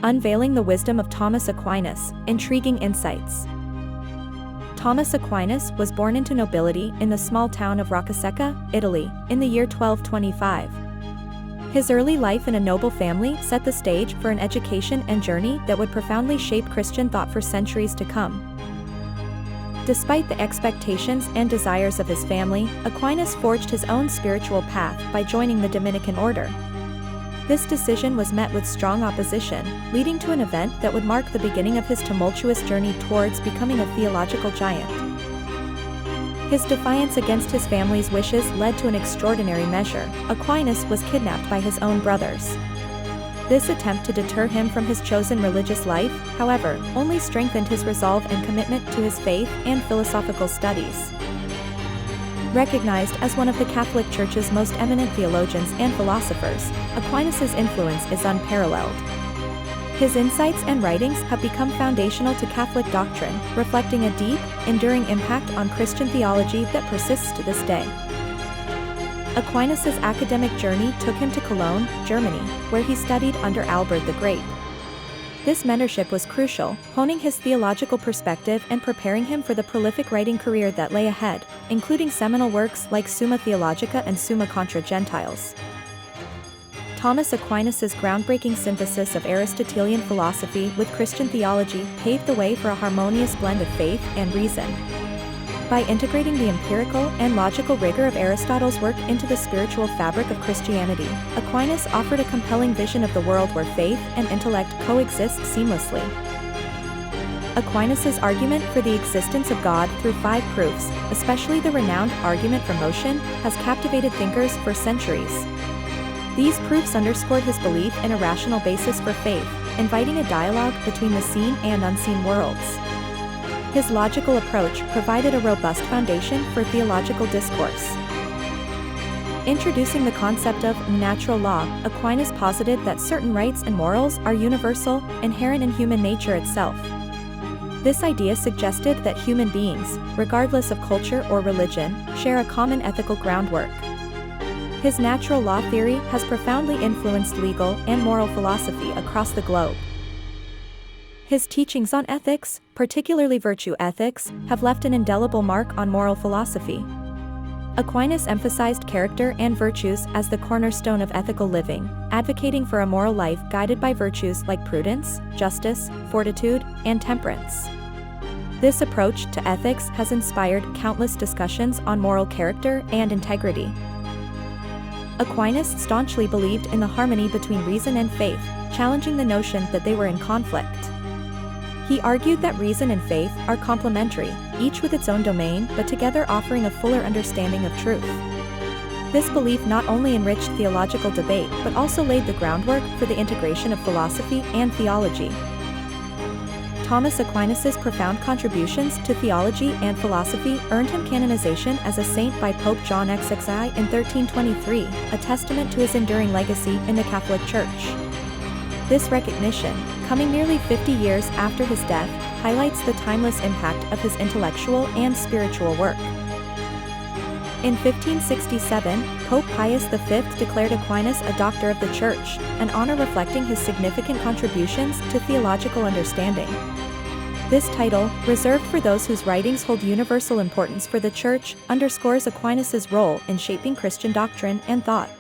Unveiling the Wisdom of Thomas Aquinas, Intriguing Insights. Thomas Aquinas was born into nobility in the small town of Roccasecca, Italy, in the year 1225. His early life in a noble family set the stage for an education and journey that would profoundly shape Christian thought for centuries to come. Despite the expectations and desires of his family, Aquinas forged his own spiritual path by joining the Dominican order. This decision was met with strong opposition, leading to an event that would mark the beginning of his tumultuous journey towards becoming a theological giant. His defiance against his family's wishes led to an extraordinary measure. Aquinas was kidnapped by his own brothers. This attempt to deter him from his chosen religious life, however, only strengthened his resolve and commitment to his faith and philosophical studies. Recognized as one of the Catholic Church's most eminent theologians and philosophers, Aquinas' influence is unparalleled. His insights and writings have become foundational to Catholic doctrine, reflecting a deep, enduring impact on Christian theology that persists to this day. Aquinas' academic journey took him to Cologne, Germany, where he studied under Albert the Great. This mentorship was crucial, honing his theological perspective and preparing him for the prolific writing career that lay ahead, including seminal works like Summa Theologica and Summa Contra Gentiles. Thomas Aquinas' groundbreaking synthesis of Aristotelian philosophy with Christian theology paved the way for a harmonious blend of faith and reason. By integrating the empirical and logical rigor of Aristotle's work into the spiritual fabric of Christianity, Aquinas offered a compelling vision of the world where faith and intellect coexist seamlessly. Aquinas' argument for the existence of God through 5 proofs, especially the renowned argument for motion, has captivated thinkers for centuries. These proofs underscored his belief in a rational basis for faith, inviting a dialogue between the seen and unseen worlds. His logical approach provided a robust foundation for theological discourse. Introducing the concept of natural law, Aquinas posited that certain rights and morals are universal, inherent in human nature itself. This idea suggested that human beings, regardless of culture or religion, share a common ethical groundwork. His natural law theory has profoundly influenced legal and moral philosophy across the globe. His teachings on ethics, particularly virtue ethics, have left an indelible mark on moral philosophy. Aquinas emphasized character and virtues as the cornerstone of ethical living, advocating for a moral life guided by virtues like prudence, justice, fortitude, and temperance. This approach to ethics has inspired countless discussions on moral character and integrity. Aquinas staunchly believed in the harmony between reason and faith, challenging the notion that they were in conflict. He argued that reason and faith are complementary, each with its own domain, but together offering a fuller understanding of truth. This belief not only enriched theological debate but also laid the groundwork for the integration of philosophy and theology. Thomas Aquinas' profound contributions to theology and philosophy earned him canonization as a saint by Pope John XXI in 1323, a testament to his enduring legacy in the Catholic Church. This recognition, coming nearly 50 years after his death, highlights the timeless impact of his intellectual and spiritual work. In 1567, Pope Pius V declared Aquinas a Doctor of the Church, an honor reflecting his significant contributions to theological understanding. This title, reserved for those whose writings hold universal importance for the Church, underscores Aquinas' role in shaping Christian doctrine and thought.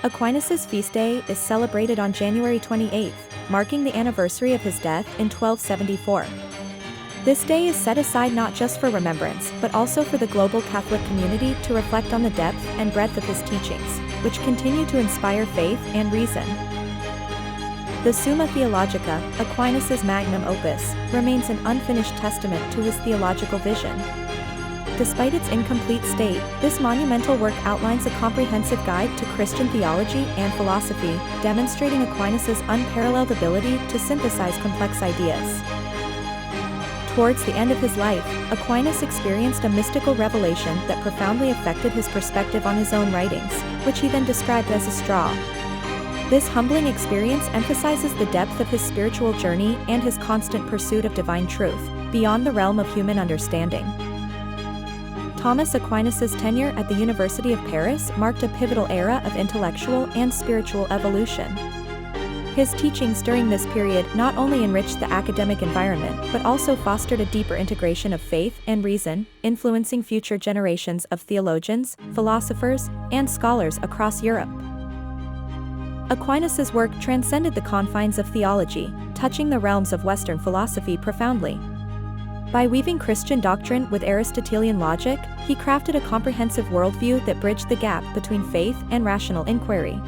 Aquinas' feast day is celebrated on January 28, marking the anniversary of his death in 1274. This day is set aside not just for remembrance, but also for the global Catholic community to reflect on the depth and breadth of his teachings, which continue to inspire faith and reason. The Summa Theologica, Aquinas' magnum opus, remains an unfinished testament to his theological vision. Despite its incomplete state, this monumental work outlines a comprehensive guide to Christian theology and philosophy, demonstrating Aquinas' unparalleled ability to synthesize complex ideas. Towards the end of his life, Aquinas experienced a mystical revelation that profoundly affected his perspective on his own writings, which he then described as a straw. This humbling experience emphasizes the depth of his spiritual journey and his constant pursuit of divine truth, beyond the realm of human understanding. Thomas Aquinas' tenure at the University of Paris marked a pivotal era of intellectual and spiritual evolution. His teachings during this period not only enriched the academic environment but also fostered a deeper integration of faith and reason, influencing future generations of theologians, philosophers, and scholars across Europe. Aquinas's work transcended the confines of theology, touching the realms of Western philosophy profoundly. By weaving Christian doctrine with Aristotelian logic, he crafted a comprehensive worldview that bridged the gap between faith and rational inquiry.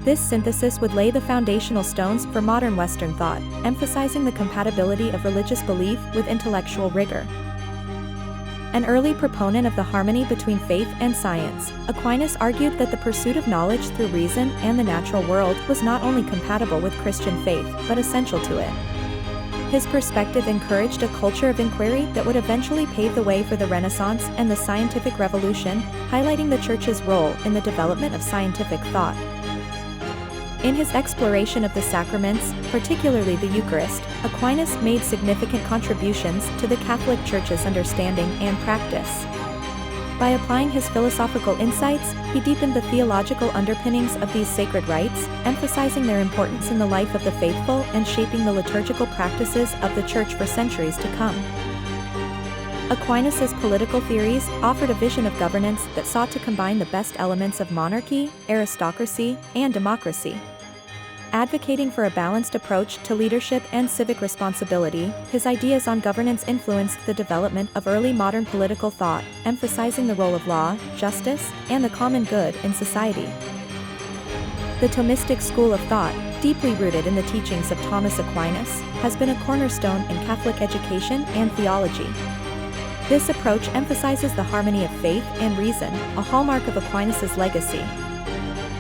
This synthesis would lay the foundational stones for modern Western thought, emphasizing the compatibility of religious belief with intellectual rigor. An early proponent of the harmony between faith and science, Aquinas argued that the pursuit of knowledge through reason and the natural world was not only compatible with Christian faith but essential to it. His perspective encouraged a culture of inquiry that would eventually pave the way for the Renaissance and the scientific revolution, highlighting the Church's role in the development of scientific thought. In his exploration of the sacraments, particularly the Eucharist, Aquinas made significant contributions to the Catholic Church's understanding and practice. By applying his philosophical insights, he deepened the theological underpinnings of these sacred rites, emphasizing their importance in the life of the faithful and shaping the liturgical practices of the Church for centuries to come. Aquinas's political theories offered a vision of governance that sought to combine the best elements of monarchy, aristocracy, and democracy. Advocating for a balanced approach to leadership and civic responsibility, his ideas on governance influenced the development of early modern political thought, emphasizing the role of law, justice, and the common good in society. The Thomistic school of thought, deeply rooted in the teachings of Thomas Aquinas, has been a cornerstone in Catholic education and theology. This approach emphasizes the harmony of faith and reason, a hallmark of Aquinas's legacy.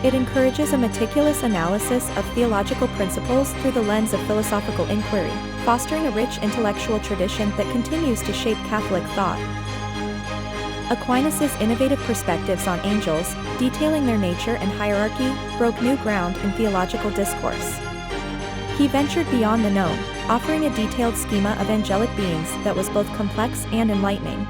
It encourages a meticulous analysis of theological principles through the lens of philosophical inquiry, fostering a rich intellectual tradition that continues to shape Catholic thought. Aquinas's innovative perspectives on angels, detailing their nature and hierarchy, broke new ground in theological discourse. He ventured beyond the known, offering a detailed schema of angelic beings that was both complex and enlightening.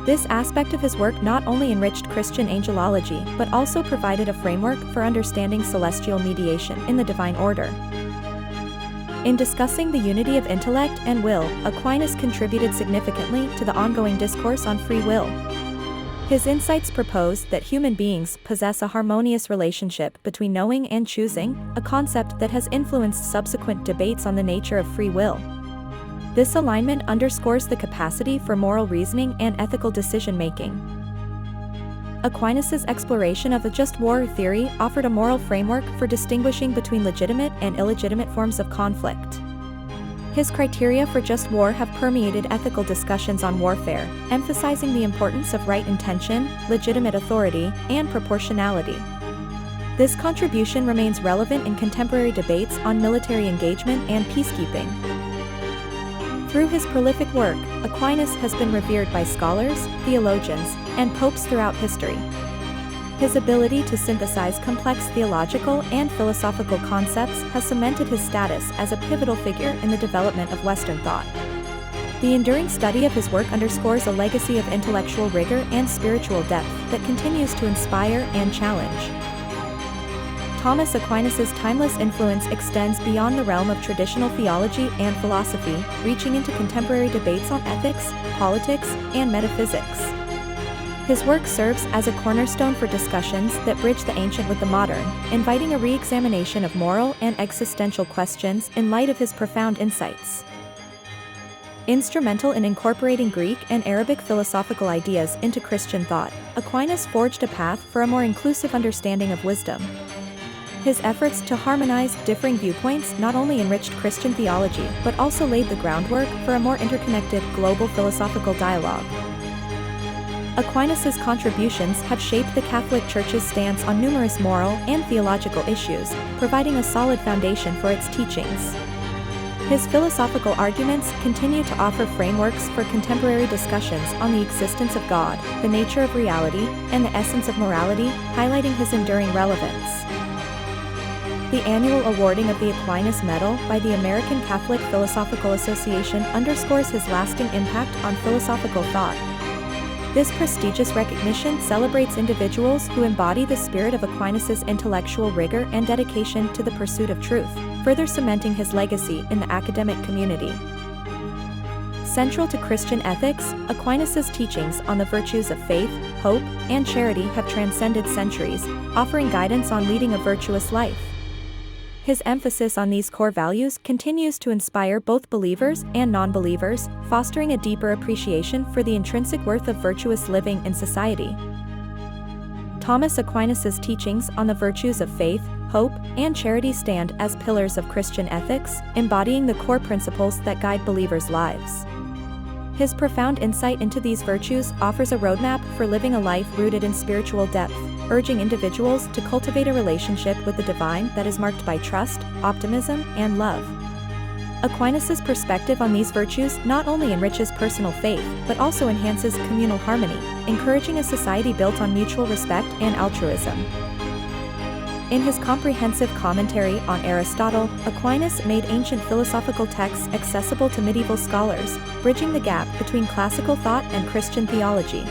This aspect of his work not only enriched Christian angelology but also provided a framework for understanding celestial mediation in the divine order. In discussing the unity of intellect and will, Aquinas contributed significantly to the ongoing discourse on free will. His insights propose that human beings possess a harmonious relationship between knowing and choosing, a concept that has influenced subsequent debates on the nature of free will. This alignment underscores the capacity for moral reasoning and ethical decision-making. Aquinas's exploration of the just war theory offered a moral framework for distinguishing between legitimate and illegitimate forms of conflict. His criteria for just war have permeated ethical discussions on warfare, emphasizing the importance of right intention, legitimate authority, and proportionality. This contribution remains relevant in contemporary debates on military engagement and peacekeeping. Through his prolific work, Aquinas has been revered by scholars, theologians, and popes throughout history. His ability to synthesize complex theological and philosophical concepts has cemented his status as a pivotal figure in the development of Western thought. The enduring study of his work underscores a legacy of intellectual rigor and spiritual depth that continues to inspire and challenge. Thomas Aquinas's timeless influence extends beyond the realm of traditional theology and philosophy, reaching into contemporary debates on ethics, politics, and metaphysics. His work serves as a cornerstone for discussions that bridge the ancient with the modern, inviting a re-examination of moral and existential questions in light of his profound insights. Instrumental in incorporating Greek and Arabic philosophical ideas into Christian thought, Aquinas forged a path for a more inclusive understanding of wisdom. His efforts to harmonize differing viewpoints not only enriched Christian theology but also laid the groundwork for a more interconnected global philosophical dialogue. Aquinas's contributions have shaped the Catholic Church's stance on numerous moral and theological issues, providing a solid foundation for its teachings. His philosophical arguments continue to offer frameworks for contemporary discussions on the existence of God, the nature of reality, and the essence of morality, highlighting his enduring relevance. The annual awarding of the Aquinas Medal by the American Catholic Philosophical Association underscores his lasting impact on philosophical thought. This prestigious recognition celebrates individuals who embody the spirit of Aquinas' intellectual rigor and dedication to the pursuit of truth, further cementing his legacy in the academic community. Central to Christian ethics, Aquinas' teachings on the virtues of faith, hope, and charity have transcended centuries, offering guidance on leading a virtuous life. His emphasis on these core values continues to inspire both believers and non-believers, fostering a deeper appreciation for the intrinsic worth of virtuous living in society. Thomas Aquinas' teachings on the virtues of faith, hope, and charity stand as pillars of Christian ethics, embodying the core principles that guide believers' lives. His profound insight into these virtues offers a roadmap for living a life rooted in spiritual depth, urging individuals to cultivate a relationship with the divine that is marked by trust, optimism, and love. Aquinas' perspective on these virtues not only enriches personal faith, but also enhances communal harmony, encouraging a society built on mutual respect and altruism. In his comprehensive commentary on Aristotle, Aquinas made ancient philosophical texts accessible to medieval scholars, bridging the gap between classical thought and Christian theology.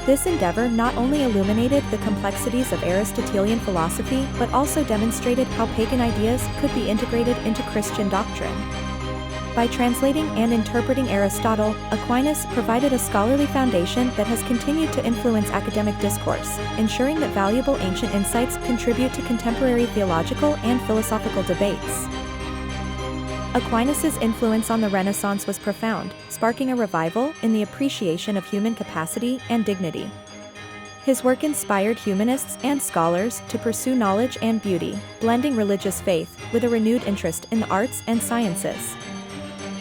This endeavor not only illuminated the complexities of Aristotelian philosophy but also demonstrated how pagan ideas could be integrated into Christian doctrine. By translating and interpreting Aristotle, Aquinas provided a scholarly foundation that has continued to influence academic discourse, ensuring that valuable ancient insights contribute to contemporary theological and philosophical debates. Aquinas' influence on the Renaissance was profound, sparking a revival in the appreciation of human capacity and dignity. His work inspired humanists and scholars to pursue knowledge and beauty, blending religious faith with a renewed interest in the arts and sciences.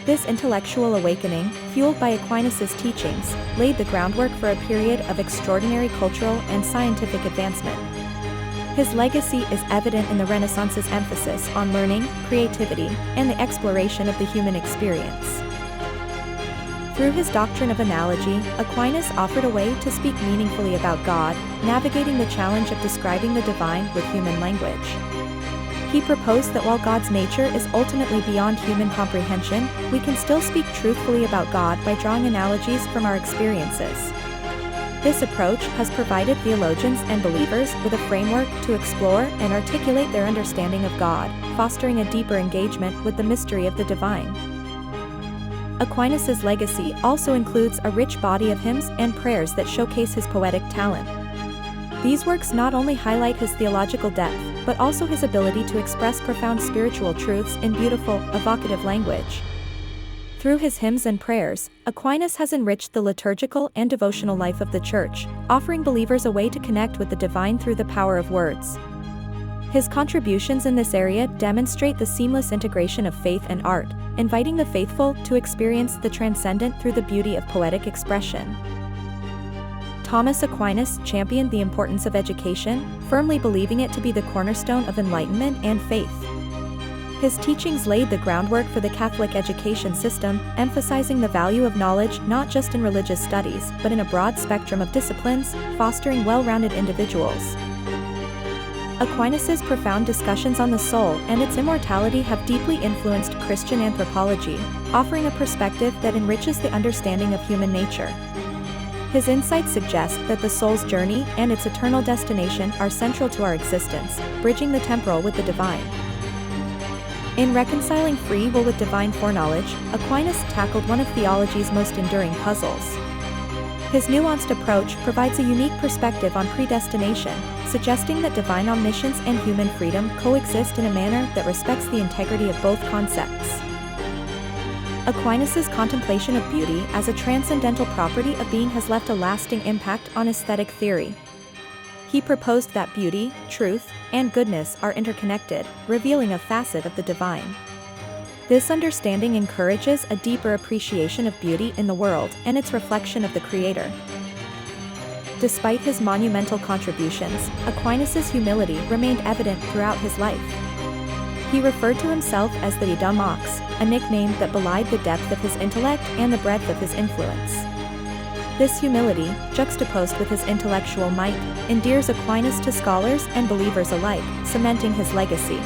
This intellectual awakening, fueled by Aquinas' teachings, laid the groundwork for a period of extraordinary cultural and scientific advancement. His legacy is evident in the Renaissance's emphasis on learning, creativity, and the exploration of the human experience. Through his doctrine of analogy, Aquinas offered a way to speak meaningfully about God, navigating the challenge of describing the divine with human language. He proposed that while God's nature is ultimately beyond human comprehension, we can still speak truthfully about God by drawing analogies from our experiences. This approach has provided theologians and believers with a framework to explore and articulate their understanding of God, fostering a deeper engagement with the mystery of the divine. Aquinas' legacy also includes a rich body of hymns and prayers that showcase his poetic talent. These works not only highlight his theological depth, but also his ability to express profound spiritual truths in beautiful, evocative language. Through his hymns and prayers, Aquinas has enriched the liturgical and devotional life of the Church, offering believers a way to connect with the divine through the power of words. His contributions in this area demonstrate the seamless integration of faith and art, inviting the faithful to experience the transcendent through the beauty of poetic expression. Thomas Aquinas championed the importance of education, firmly believing it to be the cornerstone of enlightenment and faith. His teachings laid the groundwork for the Catholic education system, emphasizing the value of knowledge not just in religious studies, but in a broad spectrum of disciplines, fostering well-rounded individuals. Aquinas' profound discussions on the soul and its immortality have deeply influenced Christian anthropology, offering a perspective that enriches the understanding of human nature. His insights suggest that the soul's journey and its eternal destination are central to our existence, bridging the temporal with the divine. In reconciling free will with divine foreknowledge, Aquinas tackled one of theology's most enduring puzzles. His nuanced approach provides a unique perspective on predestination, suggesting that divine omniscience and human freedom coexist in a manner that respects the integrity of both concepts. Aquinas' contemplation of beauty as a transcendental property of being has left a lasting impact on aesthetic theory. He proposed that beauty, truth, and goodness are interconnected, revealing a facet of the divine. This understanding encourages a deeper appreciation of beauty in the world and its reflection of the Creator. Despite his monumental contributions, Aquinas' humility remained evident throughout his life. He referred to himself as the dumb ox, a nickname that belied the depth of his intellect and the breadth of his influence. This humility, juxtaposed with his intellectual might, endears Aquinas to scholars and believers alike, cementing his legacy.